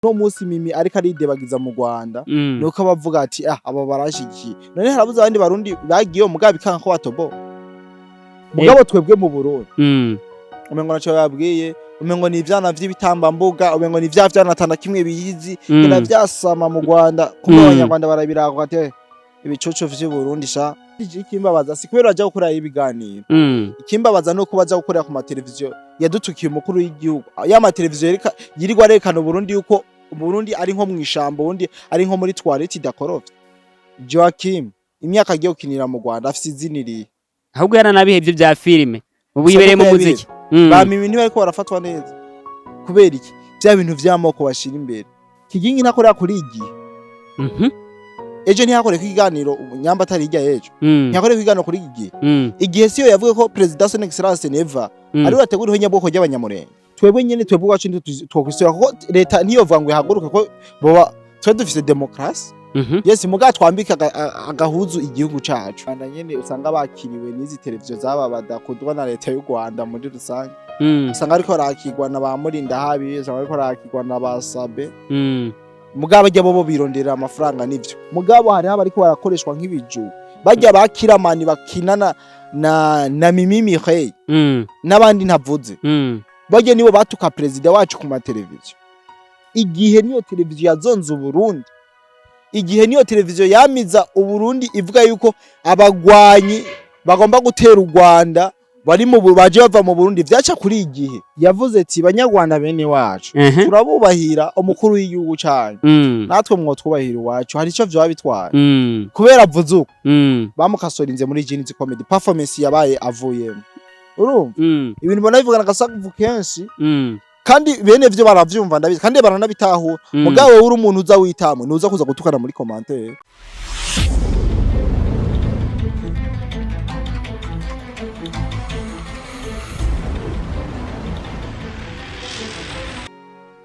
no musi Mimi ariko aridebagiza mu Rwanda nuko bavuga ati aba barashigikiye none harabuze abandi barundi bagiye mugabo bikanka ko batobo mugabo twebwe mu Burundi umengo naco yabwiye umengo ni ivyana vy'ibitambambuga umengo ni vyana tanda kimwe biyizi kina vyasama mu Rwanda kumwe abanyarwanda barabirako ate ibicoco vy'u Burundi sha ikimbabaza si kubera aje gukora ibiganiro ikimbabaza nuko baza gukorera ku mateleviziyo yadutukiye umukuru w'igihugu ya mateleviziyo yirirwa arekana Burundi yuko Burundi ari nko mwishamba ubundi ari nko muri toilette dakorofye Joachim imyaka agiye gukinira mu Rwanda afise iziniriye ahubwo yaranabihevye vya filime ubu yibereye mu muziki ba Mimi niba ariko barafatwa neza kubera iki bya bintu vy'amoko bashira imbere kigingi nakorera kuri igi ejo ntiyakore kwiganiro nyamba atari ijya ejo ntiyakore kwiganiro kuri igi igihe siyo yavuga ko president son excellence Neva ari urategura ihonyabwoko ry'abanyamurenge twebwe nyene twebwe wacu twokwisura ko leta niyo vangwe haguruke ko boba twe dufise demokrasi yes muga twambika agahuzu igihugu cacu anda nyene usanga bakiriwe n'izi televiziyo zaba badakudwa na leta y'u Rwanda muri rusange usanga ariko rakigwa na ba Murinda habi usanga ariko rakigwa na basabe mugabo ajya bobo birondera amafaranga nivyo mugabo hari aba ariko barakoreshwa nk'ibiju bajya bakiramani bakinana na Mimi Mireille n'abandi ntavuze bajye nibo batuka president wacu ku mateleviziyo igihe niyo televiziyo yazonze Burundi igihe niyo televiziyo yamiza Uburundi ivuga yuko abagwanyi bagomba gutera u Rwanda bari mu baje bava mu Burundi vyaca kuri igihe yavuze ati banyarwanda bene wacu turabubahira umukuru w'igihugu cyane natwe mwo twubahira wacu hari ico vyo bitwara kubera avuze uko bamukasorinze muri Genius Comedy performance yabaye avuyemo urumva ibintu bona bivugana gasakuvu kenshi kandi bene vyo baravyumva ndabizi kandi baranabitahura mugabo uri umuntu uza witamwe nuza kuza gutukana muri commentaire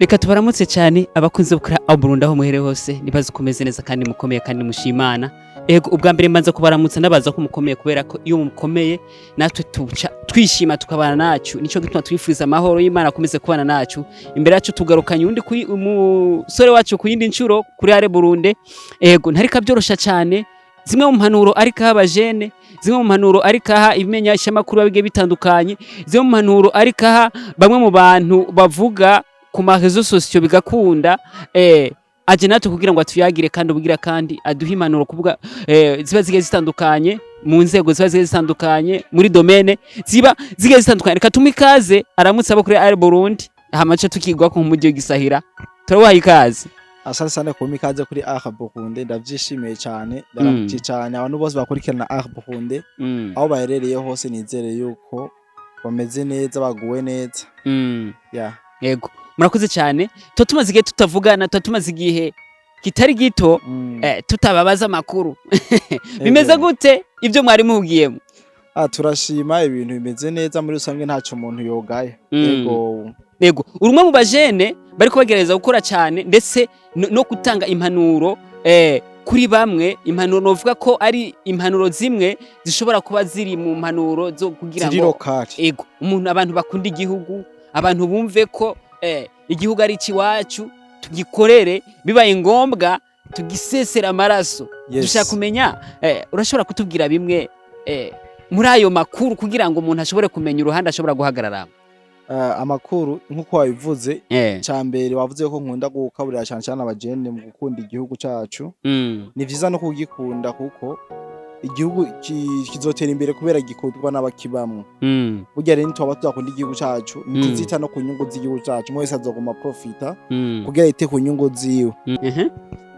Reka tubaramutse cyane abakunze bukora Burundi aho muhere hose nibaze kumeze neza kandi mukomeye kandi mushimana ego ubwa mbere mbanza kubaramutsa nabaza ko mukomeye kubera ko iyo mukomeye natwe tuca twishima tukabana nacu nico gituma twifuriza amahoro y'Imana akomeze kubana nacu imbere yacu tugarukanye undi umusore wacu ku yindi ncuro kuri are Burundi ego ntarika byorosha cyane zimwe mu mpanuro ariko abajene zimwe mu mpanuro ariko aha ibimenya ishamakuru babige bitandukanye zimwe mu mpanuro ariko aha bamwe mu bantu bavuga ku marezo sosiyo bigakunda aje natwe kugira ngo atuyagire kandi ubugira kandi aduha impanuro kuvuga ziba zigiye zitandukanye mu nzego ziba zigiye zitandukanye muri domaine ziba zigiye zitandukanye reka tumikaze aramutse abo kuri are Burundi hamace tukigwa ku mujyi gisahira turabaha ikaze asante sana kumikaze kuri are Burundi ndavyishimiye cyane ndaramutse cyane abantu bose bakurikirana are Burundi aho baherereye hose nizere yuko bameze neza baguwe neza yego murakoze cyane tumaze igihe tutavugana tumaze igihe kitari gito tutababaza makuru bimeze gute ibyo mwari muhugiyemo turashima ibintu bimeze neza muri rusange ntacyo umuntu yogaye yego urumwe mu bajene bari kubagereza gukora cyane ndetse no gutanga impanuro kuri bamwe impanuro novuga ko ari impanuro zimwe zishobora kuba ziri mu mpanuro zo kugira ngo yego umuntu abantu bakunda igihugu abantu bumve ko igihugu ari ciwacu tugikorere bibaye ngombwa tugisesera amaraso dushaka kumenya urashobora kutubwira bimwe muri ayo makuru kugira ngo umuntu ashobore kumenya uruhande ashobora guhagarara amakuru nkuko wabivuze cyambere wavuze ko nkunda gukaburira cyane cyane abajene mu gukunda igihugu cyacu ni vyiza no kugikunda kuko igihugu kizotera imbere kubera gikundwa n'abakibamwe burya rero twaba twakunda igihugu cyacu ntizita no kunyungu z'igihugu cyacu mwese azoguma profita kugira ite kunyungu ziwe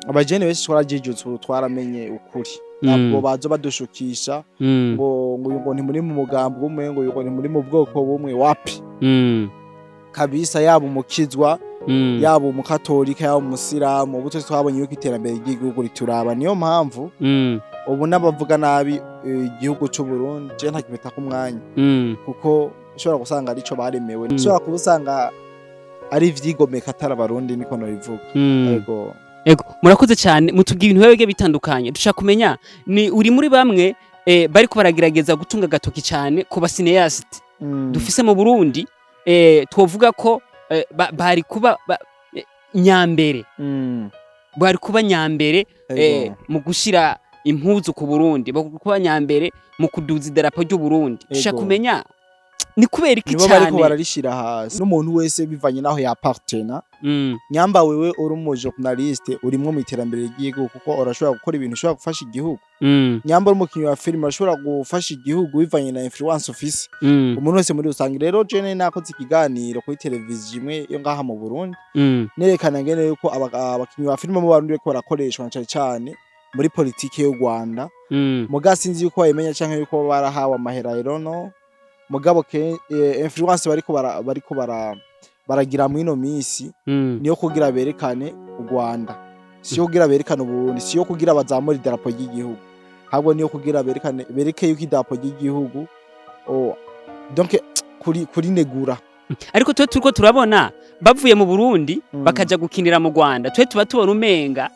abajene bese twarajijutse twaramenye ukuri ntabwo bazo badushukisha ngo ni muri mu mugambo umwe ngo ni muri mu bwoko bumwe wapi kabisa yaba umukizwa yaba umukatolika yaba umusiramu ubu twabonye yuko iterambere ry'igihugu rituraba niyo mpamvu ubu nabavuga nabi igihugu cy'u Burundi je ntakibeta ku mwanya kuko ushobora gusanga arico baremewe ushobora kubusanga ari vyigomeka atara Barundi niko no bivuga ego murakoze cyane mutubwira ibintu bege bitandukanye dushaka kumenya ni uri muri bamwe bari ko baragerageza gutunga gatoki cyane ku basineast dufise mu Burundi twovuga ko bari kuba nyambere bari kuba nyambere mu gushira impuzu ku Burundi bari kuba nyambere mu kuduza idarapo ry'u Burundi shaka kumenya ni kubera iki cyane bariko bararishira hasi n'umuntu wese bivanye naho yapartena nyamba wewe uri umu journaliste urimwo mu iterambere ry'igihugu kuko urashobora gukora ibintu ushobora gufasha igihugu nyamba uri umukinyi wa film urashobora gufasha igihugu bivanye na influence office umuntu wese muri rusange rero jene nakoze ikiganiro kuri televiziyo imwe yo ngaha mu Burundi nerekana ngene yuko abakinyi wa film mu Barundi bariko barakoreshwa cyane muri politike y'u Rwanda muga sinzi yuko bayimenya canke yuko barahawe amahera no mugabo ke influence bariko baragira mu ino misi niyo kugira berekane u Rwanda siyo kugira berekane Burundi siyo kugira bazamura idarapo ry'igihugu ahubwo niyo kugira bereke yuko idarapo ry'igihugu donc kuri negura ariko twe turiko turabona bavuye mu Burundi bakaja gukinira mu Rwanda twe tuba tubona umenga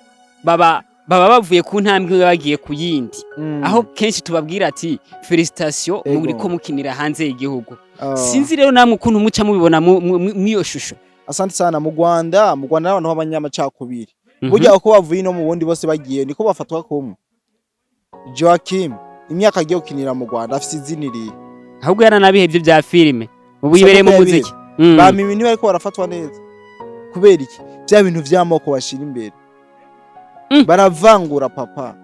baba bavuye ku ntambwe bagiye ku yindi aho kenshi tubabwira ati felicitation muri ko mukinira hanze y'igihugu sinzi rero namwe ukuntu muca mubibona mwiyo shusho asante sana mu Rwanda n'abantu b'abanyamacakubiri burya uko bavuye no mu bundi bose bagiye niko bafatwa kumwe Joachim imyaka agiye gukinira mu Rwanda afite iziniri ahubwo yaranabihevye bya filime ubu yibereye mu muziki bami ibintu bariko barafatwa neza kubera iki bya bintu vy'amoko bashira imbere baravangura papa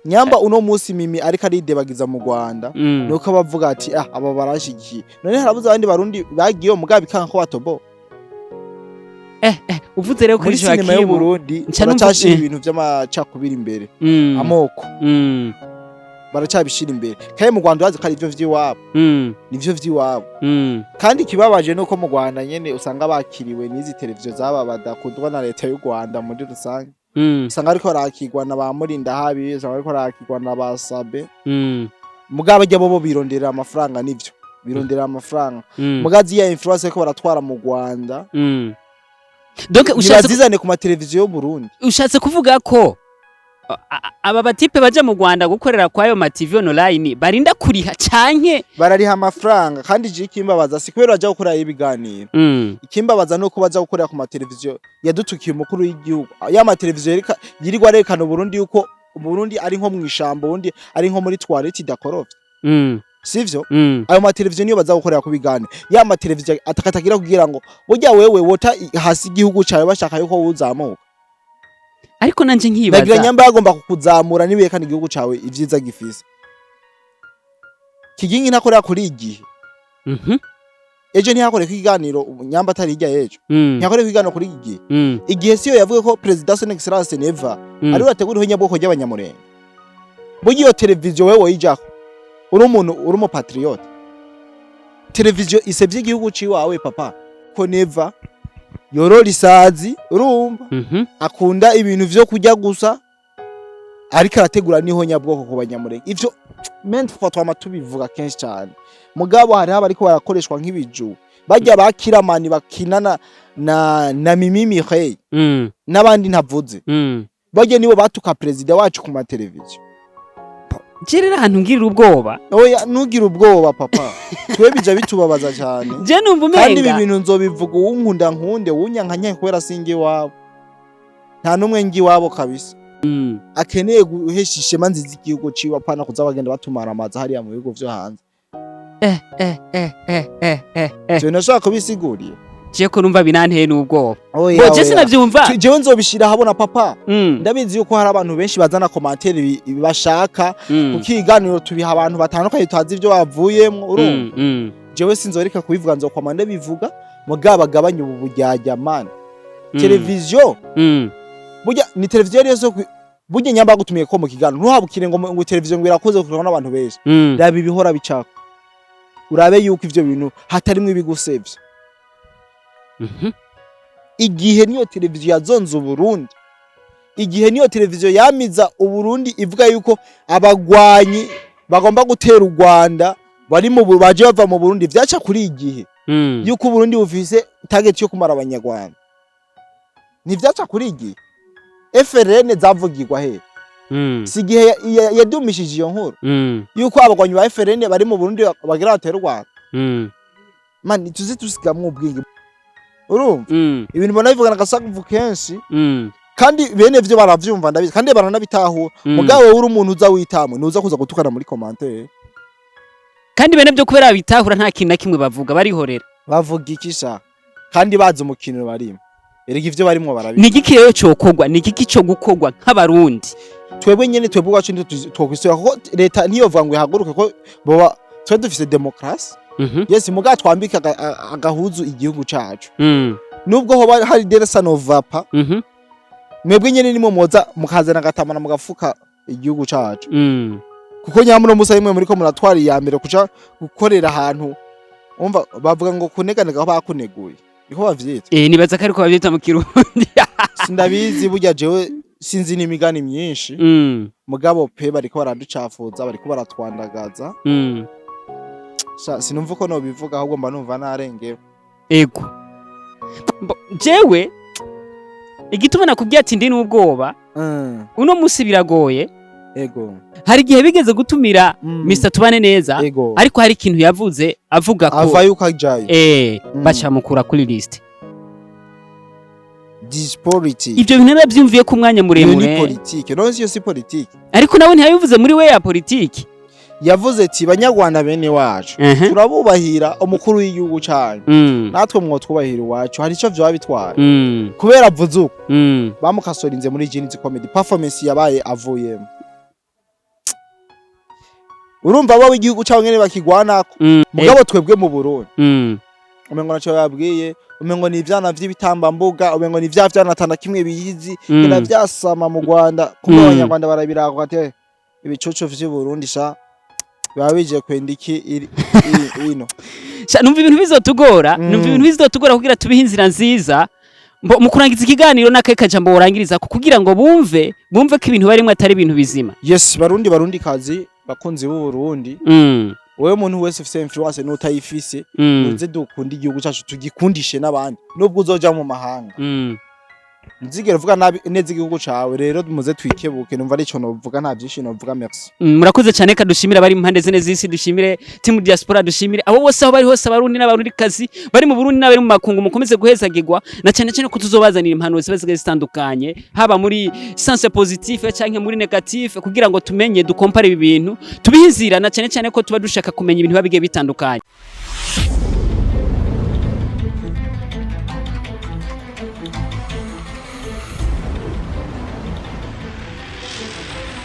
nyamba uno musi mimi ariko aridebagiza mu Rwanda nuko bavuga ati aba barashigiye none harabuze abandi barundi bagiye mugabi kanko batobo uvuze rero kuri Joachim mu Burundi baracashira ibintu vy'amacakubiri imbere amoko baracabishira imbere kaye mu Rwanda bazi kari ivyo vy'iwabo nivyo vy'iwabo kandi kibabaje nuko mu Rwanda nyene usanga bakiriwe n'izi televiziyo zaba badakundwa na leta y'u Rwanda muri rusange usanga ariko barakirwa na ba Murinda habi usanga ariko barakirwa na basabe mugabo ajya bo birondera amafaranga nivyo birondera amafaranga mugazi ya influence ko baratwara mu Rwanda donc ushazizane ku mateleviziyo y'u Burundi ushatse kuvuga ko aba batipe baje mu Rwanda gukorera kwayo ma TV online barinda kuriha canke barariha amafaranga kandi je ikimbabaza si kubera baje gukora ibiganiro ikimbabaza nuko baje gukorera ku mateleviziyo yadutukiye umukuru w'igihugu ya mateleviziyo yirirwa rekana Burundi yuko Burundi ari nko mw'ishambo undi ari nko muri toilette dakorofye sivyo ayo mateleviziyo niyo baza gukorera ku biganiro ya mateleviziyo atakatagira kugira ngo burya wewe wota hasi igihugu cyawe bashaka yuko wuzamuka ariko nanje nkibaza nagira nyamba yagomba kukuzamura niberekana igihugu cawe ivyiza gifise kigingi nakorera kuri igihe ejo ntihakore kwiganiro nyamba atari hirya yejo ntihakore kwiganiro kuri igihe igihe siyo yavuye ko president son excellence Neva ari wateguriho nyabwoko y'abanyamurenge bugiyo televiziyo wewe yijako uri umuntu uri mu patriote televiziyo isebye igihugu ciwawe papa ko Neva yorora isazi urumva akunda ibintu vyo kujya gusa ariko arategura niho nyabwoko ku banyamurenge ivyo mente fatwa amatubivuga kenshi cyane mugabo hari ariko barakoreshwa nk'ibiju bajya bakiramani bakinana na Mimi Hey n'abandi ntavuze bajye nibo batuka president wacu ku mateleviziyo Jirira ahantu ngirira ubwoba oya nugira ubwoba papa twe bija bitubabaza cyane je numva umenga kandi ibi bintu nzobivuga unkunda nkunde wunyankanya kubera singi wabo nta numwe ngi wabo kabisa akeneye guheshishe manzizi igihugu ciwa pana kuza bagenda batumara amazi hariya mu bigo vyo hanze je nashaka kubisiguriye je ko numva binanteye n'ubwoba je sinavyumva jewe nzobishira habona papa ndabizi yuko hari abantu benshi bazana commentaire bashaka kukiganiro tubiha abantu batandukanye tutazi ivyo bavuyemwo urumva jewe sinzoreka kubivuga nzokwamande bivuga mugaba gabanya ubu bujyajya man televiziyo burya ni televiziyo yose burya nyamba gutumiye ko mu kiganiro ntuhabukire ngo televiziyo ngo irakoze kurana n'abantu benshi ndabi bihora bicaka urabe yuko ivyo bintu hatarimwe ibigusevye igihe niyo televiziyo yazonze Burundi igihe niyo televiziyo yamiza Uburundi ivuga yuko abagwanyi bagomba gutera u Rwanda bari mu baje bava mu Burundi vyaca kuri igihe yuko Burundi bufise target yo kumara abanyarwanda ni vyaca kuri igihe FRN zavugirwa he sigihe yadumishije iyo nkuru yuko abagwanyi ba FRN bari mu Burundi bagira batera u Rwanda man tuzi tusigamwe ubwingi urumva ibintu mbona bivugana gasakuvu kenshi kandi bene vyo baravyumva ndabizi kandi baranabitahura mugawe uri umuntu uza witamwe nuza kuza gutukana muri commentaire kandi bene byo kubera bitahura nta kintu na kimwe bavuga barihorera bavuga ikisha kandi bazi umukino barimo erega ivyo barimo barabizi ni igiki rero cokogwa ni igiki cyo gukogwa nk'abarundi twebwe nyene twebwe wacu twokwisura ko leta niyo vuga ngo ihaguruke ko boba twe dufise demokrasi yes muga twambika agahuzu igihugu cacu nubwo ho hari deresa novapa mwebwe nyene nimwe moza mukazana gatamana mugafuka igihugu cacu kuko nyamuno musa imwe muri ko muratwara ya mbere kuca gukorera ahantu umva bavuga ngo kuneganega bakuneguye niko bavyita nibaza ko ariko bavyita mu Kirundi sindabizi burya jewe sinzi n'imigani myinshi mugabo pe bariko baraducafuza bariko baratwandagaza sinumva ko no bivuga ahubwo mba numva narengewe ego jewe igituma nakubwiye ati ndi n'ubwoba uno musi biragoye ego hari igihe bigeze gutumira Mr Tubane neza ariko hari ikintu yavuze avuga ko avayuka jaye bacha mukura kuri list dispolitique ibyo bintu nabyumviye ku mwanya muremure ni politique no si politique ariko nawe ntiyabivuze muri we ya politique yavuze ati banyarwanda bene wacu turabubahira umukuru w'igihugu cyane natwe mwo twubahira wacu hari ico vyo bitwara kubera avuzuko bamukasorinze muri Genius Comedy performance yabaye avuyemo urumva abo w'igihugu cyawe ngene bakigwanako mugabo twebwe mu Burundi umengo naco yabwiye umengo ni ivyana vy'ibitambambuga umengo ni vyana tana kimwe biyizi kina vyasama mu Rwanda kumbe abanyarwanda barabirako ate ibicoco vy'u Burundi sha babije kwendiki ino numva ibintu bizotugora kugira tubihe inzira nziza mu kurangiza ikiganiro n'akaye jambo worangiriza kugira ngo bumve ko ibintu barimo atari ibintu bizima yes barundi kazi bakunzi b'u Burundi wewe muntu wese ufise influence n'utayifise uze dukunda igihugu cyacu tugikundishe n'abandi nubwo uzoja mu mahanga nzigera vuga nabi neza igihugu cawe rero muze twikebuke numva ari cyo novuga nta byinshi novuga merci murakoze cyane kadushimira bari impande zene zisi dushimire team diaspora dushimire abo bose aho bari hose abarundi n'abarundi kazi bari mu Burundi n'abari mu makungu mukomeze guhezagirwa na cyane ko tuzobazanira impano zose zitandukanye haba muri sens positif cyangwa muri negatif kugira ngo tumenye dukompare ibi bintu tubihizira na cyane ko tuba dushaka kumenya ibintu babigiye bitandukanye